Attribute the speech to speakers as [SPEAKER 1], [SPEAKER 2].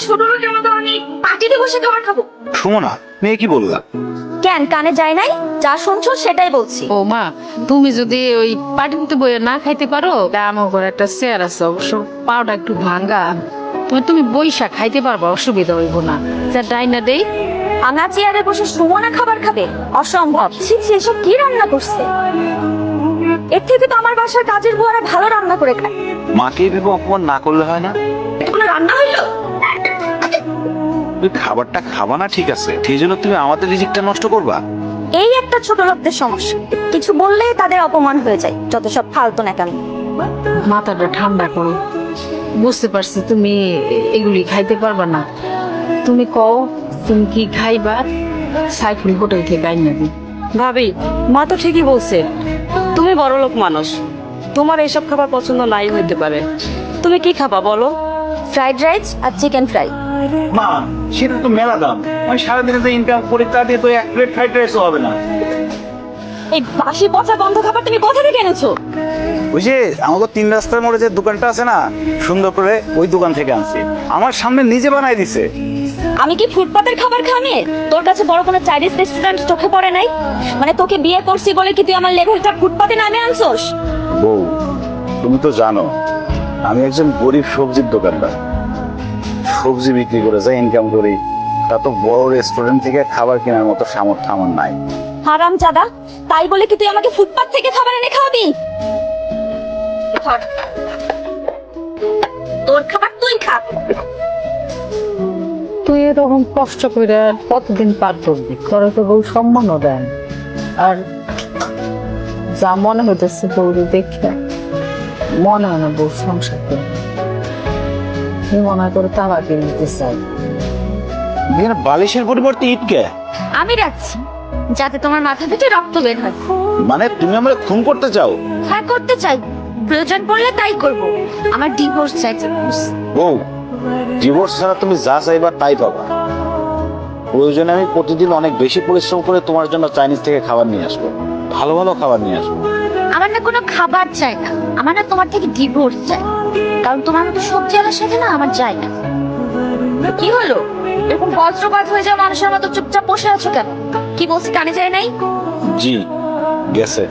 [SPEAKER 1] ছোট লোকের মতো আমি পার্টিতে বসে খাবার খাবো?
[SPEAKER 2] সুমনা, মেয়ে কি বললা?
[SPEAKER 1] কেন কানে যায় নাই? যা শুনছো সেটাই বলছি।
[SPEAKER 3] ও মা, তুমি যদি ওই পাটিতে বইয়ে না খাইতে পারো, আমার ঘরে একটা চেয়ার আছে, অবশ্য পাওটা একটু ভাঙ্গা, তুমি বইসা খাইতে পারবা, অসুবিধা হইব না। যা ডাইনা দেই।
[SPEAKER 1] ভাঙা চেয়ারে বসে সুমনা খাবার খাবে? অসম্ভব। ছি ছি, এসব কি রান্না করছে? এর থেকে তো আমার বাসার কাজের বুয়ারা ভালো রান্না করে খায়।
[SPEAKER 2] মাকে ভেবে অপমান না করলে হয় না?
[SPEAKER 1] এটা কোনো রান্না হইলো?
[SPEAKER 2] তুমি খাবারটা খাবা না ঠিক আছে, সেই জন্য তুমি আমাদের রিজিকটা নষ্ট করবা?
[SPEAKER 1] এই একটা ছোট লোকদের সমস্যা, কিছু বললেই তাদের অপমান হয়ে যায়। যত সব ফালতু না কেন।
[SPEAKER 3] মাথাটা ঠান্ডা করো। বুঝতে পারছি তুমি এগুলি খাইতে পারবা না। তুমি কও তুমি কি খাইবা, সাইফুল হোটেল থেকে আইনা দিই।
[SPEAKER 4] ভাবি, মা তো ঠিকই বলছে, তুমি বড় লোক মানুষ, তোমার এইসব খাবার পছন্দ নাই হইতে পারে। তুমি কি খাবা বলো?
[SPEAKER 1] ফ্রাইড রাইস আর চিকেন ফ্রাই।
[SPEAKER 2] মা, সেটা তো মেলা দাম। আমি সারাদিনে যে ইনকাম করি তা দিয়ে তো এক প্লেট ফ্রাইড রাইসও হবে না।
[SPEAKER 1] এই বাসি পচা গন্ধ খাবার তুমি কোথা থেকে এনেছো?
[SPEAKER 2] ওই যে আমাদের 3 রাস্তার মোড়ে যে দোকানটা আছে না সুন্দরপুরে, ওই দোকান থেকে আনছি। আমার সামনে নিজে বানাই দিছে।
[SPEAKER 1] আমি কি ফুটপাতের খাবার খামে? তোর কাছে বড় কোনো চাইনিজ রেস্টুরেন্ট চোখে পড়ে নাই? মানে তোকে বিয়ে করছি বলে কি তুই আমার লেভেলটা ফুটপাতে নামে আনছোস?
[SPEAKER 2] বউ, তুমি তো জানো আমি একজন গরিব সবজির দোকানদার। সবজি বিক্রি করে যা ইনকাম করি তা তো বড় রেস্টুরেন্ট থেকে খাবার কেনার মতো সামর্থ্য আমার নাই।
[SPEAKER 1] হারাম জাদা, তাই বলে কি তুই আমাকে ফুটপাত থেকে খাবার এনে খাওয়াবি? ধর। তোর খাবার তুই খা।
[SPEAKER 3] তুই এরকম কষ্ট করে কতদিন পার করবি? তোর তো বউ সম্মানও দেন। আর যা মনে হইতেছে বউরে দেখে মনে হয় না বউ সংসার করে। তুই মনে হয় তোর তালা কিনে দিতে চাই।
[SPEAKER 2] এখানে বালিশের পরিবর্তে ইটকে?
[SPEAKER 1] আমি রাখছি যাতে তোমার মাথা থেকে রক্ত বের হয়।
[SPEAKER 2] মানে তুমি আমাকে খুন করতে চাও?
[SPEAKER 1] হ্যাঁ করতে চাই, প্রয়োজন পড়লে তাই করব। আমার ডিভোর্স চাই।
[SPEAKER 2] বউ, ডিভোর্স ছাড়া তুমি যা চাইবা তাই পাবা। প্রয়োজনে আমি প্রতিদিন অনেক বেশি পরিশ্রম করে তোমার জন্য চাইনিজ থেকে খাবার নিয়ে আসবো, ভালো ভালো খাবার নিয়ে আসবো।
[SPEAKER 1] আমার না কোনো খাবার চাই না, আমার না তোমার থেকে ডিভোর্স চাই। কারণ তোমার মতো সবজি আলার সাথে না আমার যায় না। কি হলো? এরকম বজ্রপাত হয়ে যাওয়া মানুষের মতো চুপচাপ বসে আছো কেন? কি বলছি কানে যায় নাই?
[SPEAKER 2] জি, গেছে।